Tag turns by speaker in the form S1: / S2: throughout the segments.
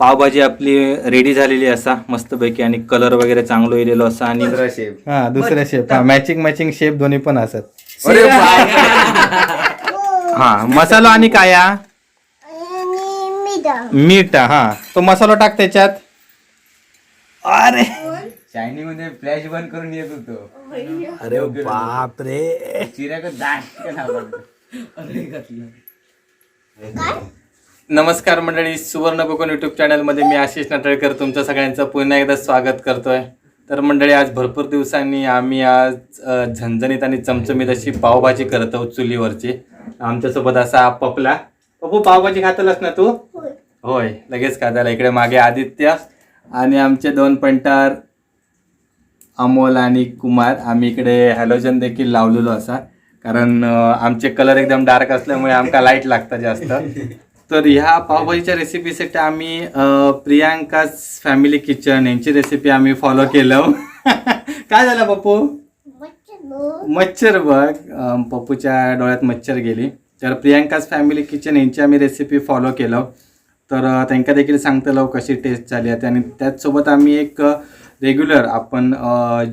S1: पावभाजी आपली रेडी झालेली असा मस्तपैकी आणि कलर वगैरे चांगलो येलेलो असा आणि
S2: दुसरा शेप.
S3: हा दुसऱ्या शेप हा मॅचिंग शेप दोन्ही पण असत.
S2: अरे बाप.
S3: हा मसाला आणि काया मीठ हा तो मसाला टाक त्याच्यात. अरे
S2: चायनी मध्ये फ्लॅश बंद करून येत होतो.
S3: अरे बाप रे.
S2: चिऱ्या का दाट
S1: नमस्कार मंडळी, सुवर्ण कोकण युट्यूब चॅनलमध्ये मी आशिष नाटळकर तुमचं सगळ्यांचं पुन्हा एकदा स्वागत करतोय. तर मंडळी, आज भरपूर दिवसांनी आम्ही आज झणझणीत आणि चमचमीत अशी पावभाजी करत आहोत चुलीवरची. आमच्यासोबत असा पपला. पप्पू पावभाजी खातलस ना तू? होय, लगेच खाताला. इकडे मागे आदित्य आणि आमचे दोन पंटार अमोल आणि कुमार. आम्ही इकडे हॅलोजन देखील लावलेलो असा, कारण आमचे कलर एकदम डार्क असल्यामुळे आमका लाईट लागतं जास्त. तर ह्या पावभाजीच्या रेसिपीसाठी आम्ही प्रियांकाच फॅमिली किचन यांची रेसिपी आम्ही फॉलो केलं. काय झालं पप्पू? मच्छर बघ. पप्पूच्या डोळ्यात मच्छर गेली. तर प्रियांकाच फॅमिली किचन यांची आम्ही रेसिपी फॉलो केलं. तर त्यांना देखील सांगतलो कशी टेस्ट झाली आहे. आणि त्याचसोबत आम्ही एक रेग्युलर आपण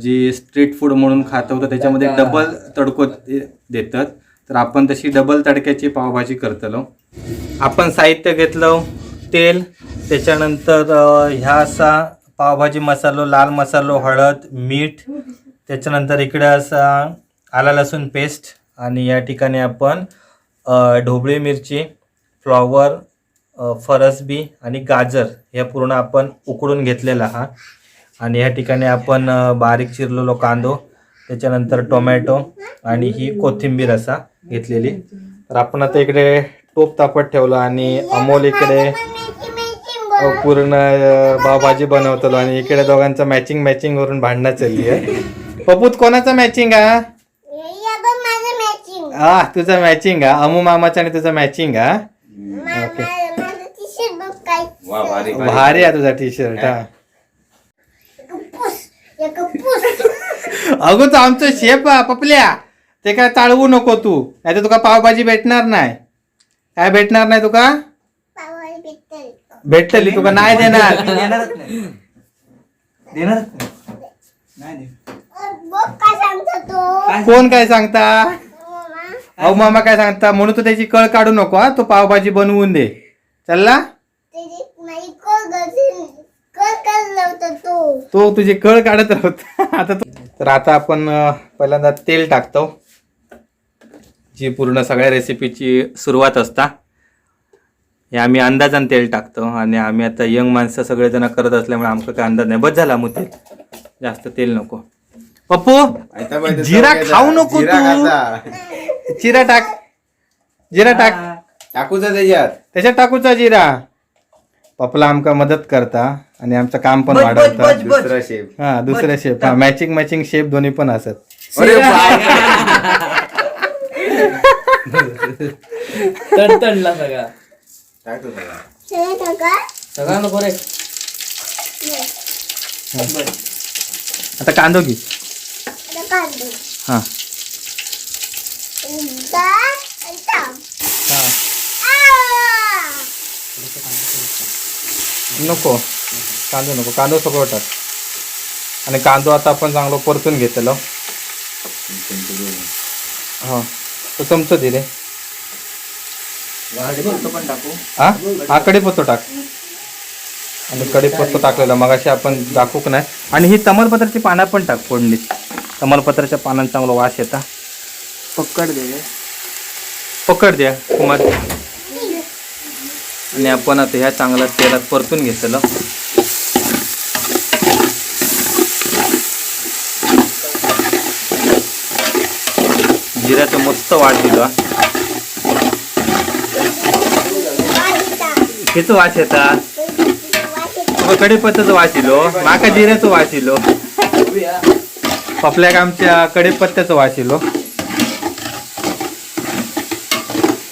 S1: जी स्ट्रीट फूड म्हणून खातो तर त्याच्यामध्ये डबल तडको देतात. तर आपण तशी डबल तडक्याची पावभाजी करतलो. आपण साहित्य घेतलं, तेल, त्याच्यानंतर ह्या असा पावभाजी मसालो, लाल मसालो, हळद, मीठ, त्याच्यानंतर इकडे असा आला लसूण पेस्ट, आणि या ठिकाणी आपण ढोबळी मिरची, फ्लॉवर, फरसबी आणि गाजर हे पूर्ण आपण उकडून घेतलेला हा. आणि या ठिकाणी आपण बारीक चिरलेलो कांदो, त्याच्यानंतर टोमॅटो आणि ही कोथिंबीर असा घेतलेली. तर आपण आता इकडे टोप तापत ठेवलं आणि अमोल इकडे पूर्ण पावभाजी बनवतलो आणि इकडे दोघांचं मॅचिंग वरून भांडणं चालली आहे. पप्पूत कोणाचं मॅचिंग हा? हा तुझं मॅचिंग हा, अमू मामाचं आणि तुझं मॅचिंग हा. ओके, भारी आहे तुझा टी शर्ट हा. अगो तो आमचं शेप पपल्या, ते काय चाळवू नको तू, नाही तर तुका पावभाजी भेटणार नाही. काय भेटणार नाही तुका? भेटतली तुका नाही देणार. कोण काय सांगता? अहो मामा काय सांगता म्हणून तू त्याची कळ काढू नको हा. तो पावभाजी बनवून दे चल्ला. तो तुझी कळ काढत राहत आता. तर आता आपण पहिल्यांदा तेल टाकतो, जी पूर्ण सगळ्या रेसिपीची सुरुवात असता. हे आम्ही अंदाजान तेल टाकतो आणि आम्ही आता यंग माणसं सगळेजण करत असल्यामुळे आमचं काय अंदाज नाही. बस झाला मग तेल, जास्त तेल नको. पप्पू जिरा खाऊ नको तू. जिरा टाक, जिरा टाक,
S2: टाकूचा त्याच्यात
S3: टाकूचा जिरा. पप्पला आमका मदत करता आणि आमचं काम पण वाढवता.
S2: दुसरा शेप.
S3: हा दुसऱ्या शेप हा मॅचिंग शेप दोन्ही पण असत.
S2: अरे बाप.
S4: तडतडला सगळा.
S2: टाकतो सगळा.
S4: सगळा नको रे.
S3: आता कांदो घे. हा नको कांदो नको, कांदो सगळं टाक. आणि कांदो आता आपण चांगलं परतून घेतलो. हा तो चमचो दे रे.
S4: पण टाकू.
S3: हा कढीपत्ता टाक. आणि कढीपत्ता टाकलेला मग अशी आपण दाखवूक नाही. आणि ही तमालपत्राची पानं पण टाक फोडणीत. तमालपत्राच्या पानांचा चांगला वास येता. पकड द्या कुमार. आणि आपण आता ह्या चांगला तेलात परतून घेतलं. जिऱ्याचं मस्त वास दिला. किती वास येता? कढीपत्त्याचं वास इलो, माका जिऱ्याचं वास इलो, पपल्याक आमच्या कढीपत्त्याचं वास इलो.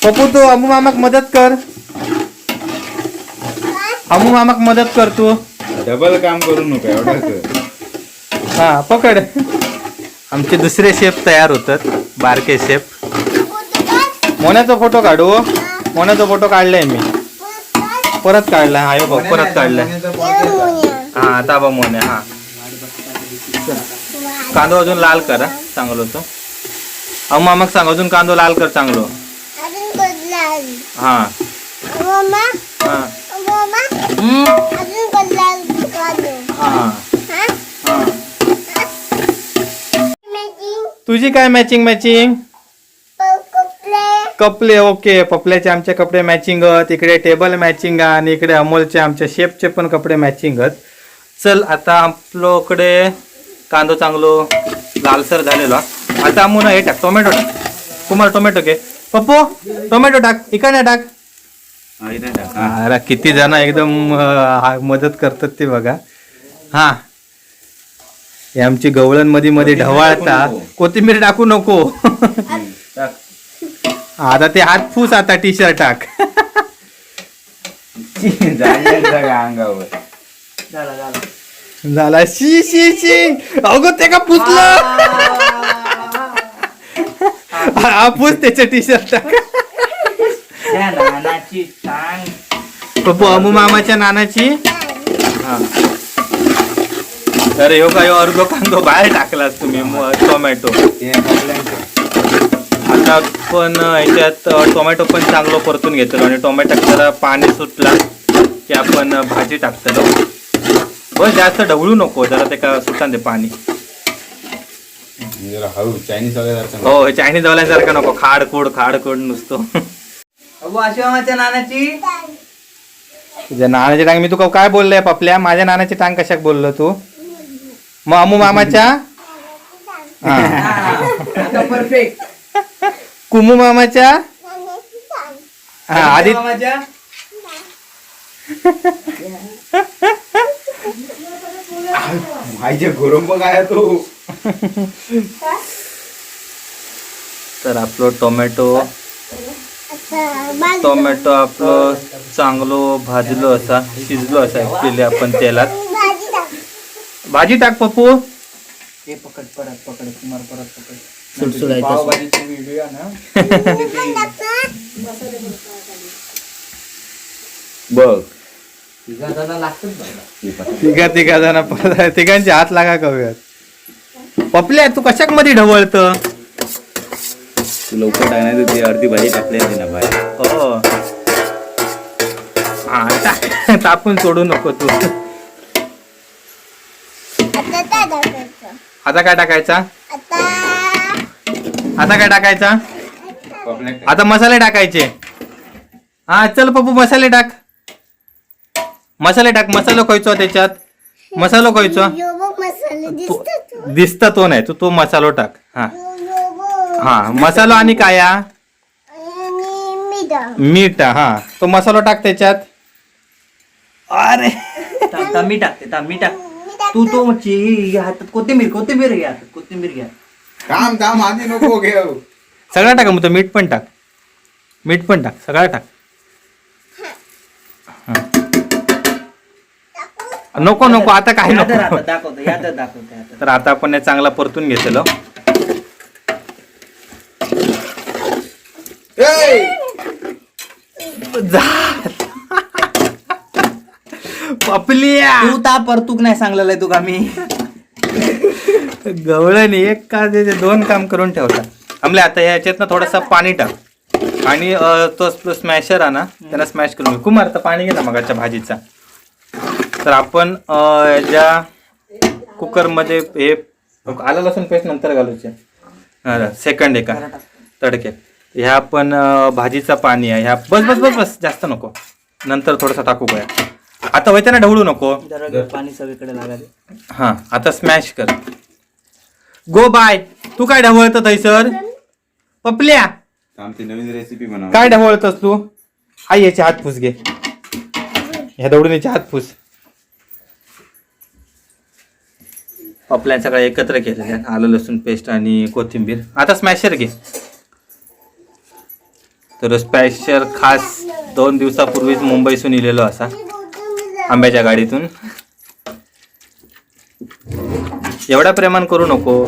S3: पप्पू तू अमू मामाक मदत कर. अमू मामाक मदत कर तू.
S2: डबल काम करू नका एवढं.
S3: हा पकड. आमचे दुसरे शेफ तयार होतात, बारके शेफ. मोन्याचा फोटो काढू. मोन्याचा फोटो काढलाय मी. परत काढला हा बघ परत काढलाय हा आता बघ मोने हा कांदो अजून लाल कर हा, चांगलो तो अहो मग सांग अजून कांदो लाल कर चांगलो हा हा हा तुझी काय मॅचिंग मॅचिंग कपडे ओके पपल्याचे आमचे कपडे मॅचिंग आहेत इकडे टेबल मॅचिंग आहे आणि इकडे अमोलचे आमच्या शेफचे पण कपडे मॅचिंग आहेत चल आता आपल्याकडे कांदो चांगलो लालसर झालेलो आता अमून हे टाक टोमॅटो टाक कुमार टोमॅटो घे पप्पू टोमॅटो टाक इकडे टाक अरे किती जण एकदम मदत करतात ते बघा हा हे आमची गवळण मध्ये मध्ये ढवाळता कोथिंबीर टाकू नको आता ते हात फूस आता टी शर्ट टाक
S2: अंगावर
S3: झाला शी शी शी अगो ते का पुसलं हा पूस त्याचं टी शर्ट टाक
S4: नानाची टांग
S3: पप्पू अमू मामाच्या नानाची हा अरे हो काय अर्धो कांदो बाहेर टाकलास तुम्ही टोमॅटो आता पण ह्याच्यात टोमॅटो पण चांगलं परतून घेतलो आणि टोमॅटो जरा पाणी सुटला की आपण भाजी टाकतलो बस जास्त ढवळू नको जरा ते का सुटान दे पाणी
S2: हळू चायनीज वगैरे
S3: हो चायनीज वाल्यांसारखं नको खाडखोड नुसतो
S4: अगो आशिवामाच्या नानाची
S3: तुझ्या नानाची टांग मी तुका काय बोललोय पपल्या माझ्या नानाची टांग कशाक बोललो तू मग अमू मामाच्या
S4: आता परफेक्ट
S3: कुमू मामाच्या हा आधी
S4: मामाच्या
S2: भाईचे गोरंब काय तो
S3: तर आपलं टोमॅटो आपलं चांगलो भाजलो असा शिजलो असा ऍक्च्युली आपण तेलात भाजी टाक पप्पू
S4: हे पकड पकड कुमार परत पकड पावभाजीची व्हिडिओ ना
S2: बघ
S3: तिघा जण तिघांचे हात लागा कव्यात पपल्या तू कशाक मध्ये ढवळत
S2: तू लवकर टाकणार ते अर्धी भाजी टाकली ना बाहेर
S3: हो हा तापून सोडू नको तू आता काय टाकायचा आता मसाले टाकायचे हा चल पप्पू मसाले टाक मसालो खायचो त्याच्यात मसालो खायचो दिसता तो नाही तो मसालो टाक हा हा मसालो आणि काया मीठ हा तो मसालो टाक त्याच्यात अरे
S4: मी टाक तू तो हातात कोथिंबीर घ्या कोथिंबीर घ्या
S2: काम आधी नको घेऊ
S3: सगळं टाका मग मीठ पण टाक सगळं टाक नको आता काही नको
S4: दाखवतो
S3: तर आता आपण हे चांगला परतून घेतलो पपलिया
S4: तू ता परतूक नाही सांगलेलं आहे तुका मी
S3: गवळण एक का त्याचे दोन काम करून ठेवता आमले आता ह्याच्यात ना थोडासा पाणी टाक आणि तो स्मॅशर आहे ना त्याला स्मॅश करून घे कुमार तर पाणी गेला मगाच्या भाजीचा तर आपण ज्या कुकरमध्ये हे आलं लसूण पेस्ट नंतर घालूचे सेकंड एका तडक्यात ह्या आपण भाजीचा पाणी आहे ह्या बस जास्त नको नंतर थोडंसं टाकू काय आता होते ना ढवळू नको
S4: पाणी सगळीकडे लागायला
S3: हा आता स्मॅश कर गो बाय तू काय ढवळत थैसर पपल्या
S2: आमची नवीन रेसिपी बनव
S3: काय ढवळतस तू आई याचे हात फुस घे ह्या दौडून हात फुस पपल्या सगळं एकत्र केलं आलं लसूण पेस्ट आणि कोथिंबीर आता स्मॅशर घे तर स्मॅशर खास 2 दिवसापूर्वीच मुंबईतून इलेलो असा आंब्याच्या गाडीतून एवढा प्रेमान करू नको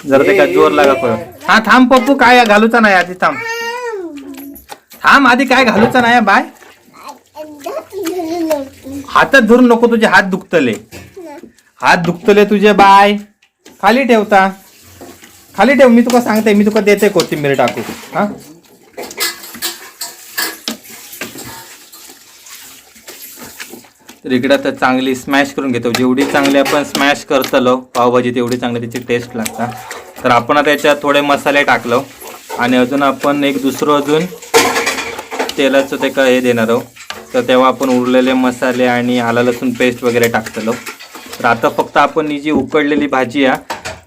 S3: जरा ते काय जोर लागा पडत हा थांब पप्पू काय घालूचा नाही आधी थांब आधी काय घालूचा नाही बाय हातात धरून नको, तुझे हात दुखतले. हात दुखतले तुझे बाय. खाली ठेवता, खाली ठेव. मी तुका सांगते, मी तुका देते कोथिंबीर टाकू. हा तर इकडे आता चांगली स्मॅश करून घेतो. जेवढी चांगली आपण स्मॅश करतलो पावभाजी तेवढी चांगली त्याची टेस्ट लागता. तर आपण आता याच्यात थोडे मसाले टाकलो आणि अजून आपण एक दुसरं अजून तेलाचं ते काय हे देणार आहोत. तर तेव्हा आपण उरलेले मसाले आणि आलं लसूण पेस्ट वगैरे टाकतलो. तर आता फक्त आपण ही जी उकडलेली भाजी आहे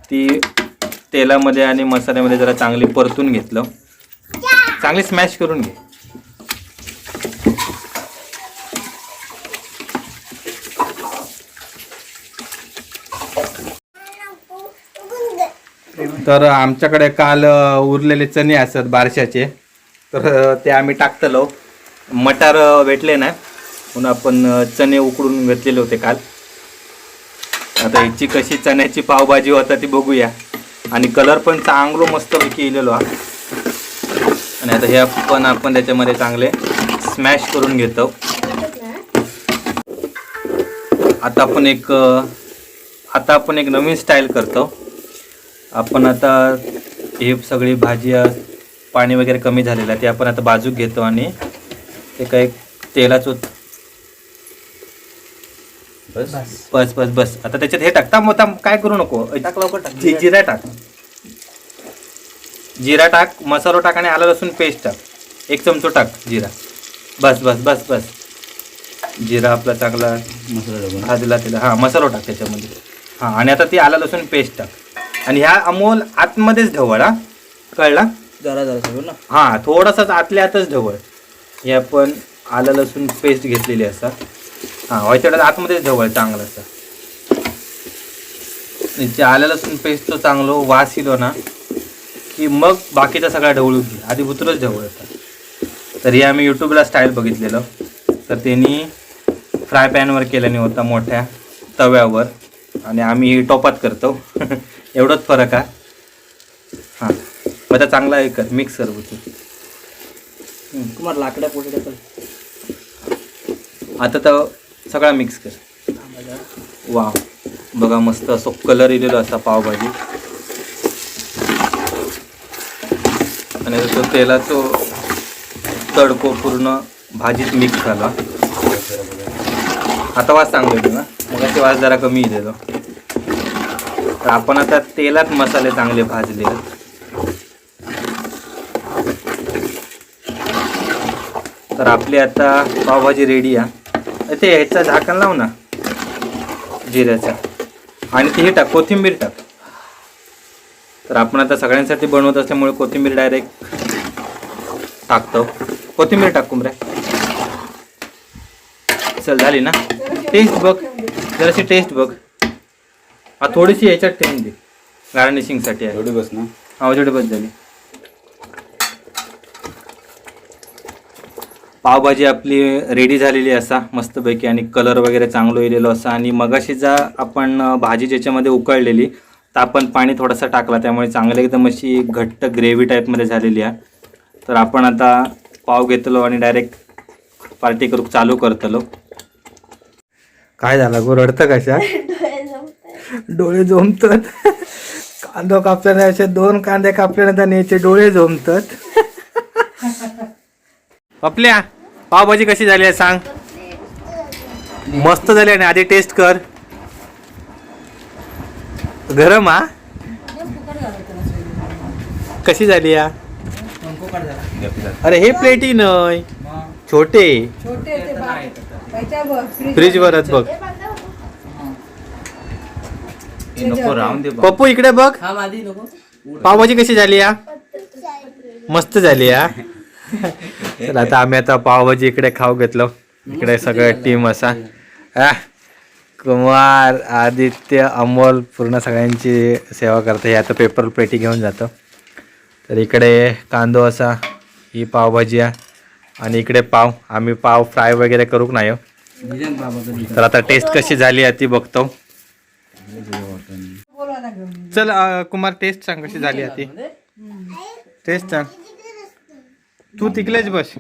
S3: ती तेलामध्ये आणि मसाल्यामध्ये जरा चांगली परतून घेतलं. चांगली स्मॅश करून घे. तर आमच्याकडे काल उरलेले चणे असतात बारशाचे, तर ते आम्ही टाकतलो. मटार भेटले नाही म्हणून आपण चणे उकडून घेतलेले होते काल. आता याची कशी चण्याची पावभाजी होता ती बघूया. आणि कलर पण चांगलो मस्तपैकी इलेलो हा. आणि आता हे आपण त्याच्यामध्ये चांगले स्मॅश करून घेतो. आता आपण एक नवीन स्टाईल करतो. आपण आता हे सगळी भाजी पाणी वगैरे कमी झालेलं आहे ते आपण आता बाजूक घेतो आणि ते काही तेलाचं बस बस बस बस. आता त्याच्यात हे टाकता मग काय करू नको, टाक लवकर टाक. जिरा टाक, जिरा टाक, मसाला टाक आणि आलं लसूण पेस्ट टाक. 1 चमचा टाक जिरा. बस बस बस बस. जिरा आपला चांगला
S2: मसाला
S3: भाजला त्याला. हां मसाला टाक त्याच्यामध्ये. हां आणि आता ती आलं लसूण पेस्ट टाक. आणि ह्या अमोल आतमध्येच ढवळ. हा कळला
S2: जरा जरा सगळं ना.
S3: हां थोडासाच आतल्या आतच ढवळ. हे आपण आलं लसूण पेस्ट घेतलेली असा. हां व्हायच्या आतमध्येच ढवळ चांगलं असं. आलं लसूण पेस्टचं चांगलं वास येतो ना की मग बाकीचा सगळा ढवळून घे. आधी उतरच ढवळ येतात. तर हे आम्ही यूट्यूबला स्टाईल बघितलेलं. तर त्यांनी फ्राय पॅनवर केल्याने होता मोठ्या तव्यावर आणि आम्ही टोपात करतो. एवढंच फरक आहे. हां मग आता चांगला हे कर, मिक्स कर होती.
S4: कुमार लाकड्या पोटड्या तर
S3: आता तर सगळा मिक्स कर. वा बघा मस्त असं कलर इलेलो असा पावभाजी. आणि तो तेलाचो तडको पूर्ण भाजीत मिक्स झाला. आता वास चांगला येतो ना, मग ते वास जरा कमी येतो. तर आपण आता तेलात मसाले चांगले भाजले. तर आपली आता पावभाजी रेडी आहे. ते ह्याचा झाकण लाव ना जिऱ्याचा आणि ते हे टाक, कोथिंबीर टाक. तर आपण आता सगळ्यांसाठी बनवत असल्यामुळे कोथिंबीर डायरेक्ट टाकतो. कोथिंबीर टाक कुंबऱ्या. चल झाली ना. टेस्ट बघ जराशी, टेस्ट बघ. हा थोडीशी ह्याच्यात ठेवून दे गार्निशिंगसाठी आहे.
S2: एवढी बस ना.
S3: हा जेवढी बस झाली. पावभाजी आपली रेडी झालेली असा मस्तपैकी आणि कलर वगैरे चांगलं येलेलो असा. आणि मगाशी जा आपण भाजी ज्याच्यामध्ये उकळलेली तर आपण पाणी थोडासा टाकला त्यामुळे चांगलं एकदम अशी घट्ट ग्रेव्ही टाईपमध्ये झालेली आहे. तर आपण आता पाव घेतलो आणि डायरेक्ट पार्टी करू चालू करतलो. काय झालं गो, रडतं कशा? डोळे झोमतात. कांदा कापल्याने असे 2 कांदे कापल्यानंतर याचे डोळे झोमतात. आपल्या पावभाजी कशी झाली आहे सांग. मस्त झाली. आणि आधी टेस्ट कर. गरम हा कशी झाली या. अरे हे प्लेटी नाही छोटे फ्रीज वरच बघ.
S2: नको राहून दे.
S3: पप्पू इकडे बघ. पावभाजी कशी झाली या. मस्त झाली या. चल आता आम्ही आता पावभाजी इकडे खाऊ घेतलो. इकडे सगळं टीम असा कुमार, आदित्य, अमोल पूर्ण सगळ्यांची सेवा करते. हे आता पेपर प्लेटी घेऊन जातो. तर इकडे कांदो असा, ही पावभाजी आहे आणि इकडे पाव. आम्ही पाव फ्राय वगैरे करूक नाही. तर आता टेस्ट कशी झाली आहे ती बघतो. चल कुमार टेस्ट सांग कशी झाली आहे ती. टेस्ट सांग. तू तिकलेच बस.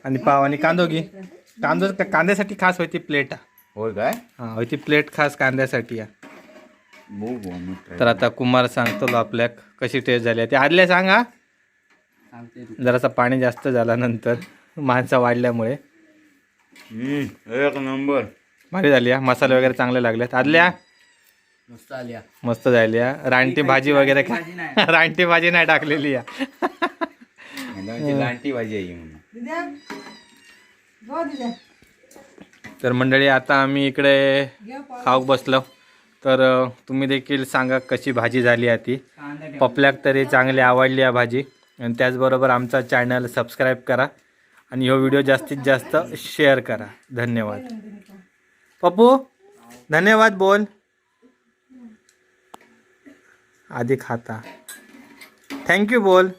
S3: आणि पाव आणि कांदो घे. कांद्यासाठी खास होती प्लेट.
S2: होय काय
S3: हा होती प्लेट खास कांद्यासाठी या.
S2: बघू आम्ही try
S3: तर आता कुमार सांगतो आपल्याक कशी टेस्ट झाली ते आदल्या सांगा. जरासा पाणी जास्त झाला नंतर माणसं वाढल्यामुळे
S2: एक नंबर.
S3: भारी झाली हा. मसाले वगैरे चांगले लागलेत आदल्या.
S4: मस्त आली
S3: मस्त झाली हा. रानटी भाजी वगैरे रानटी भाजी नाही टाकलेली या.
S2: लांटी भाजी आहे म्हणून.
S3: तर मंडळी आता आम्ही इकडे खाऊक बसलो. तर तुम्ही देखील सांगा कशी भाजी झाली आहे ती. पपल्याक तरी चांगली आवडली आहे भाजी. आणि त्याचबरोबर आमचा चॅनल सबस्क्राईब करा आणि हा व्हिडिओ जास्तीत जास्त शेअर करा. धन्यवाद. पप्पू धन्यवाद बोल. आधी खाता. थँक्यू बोल.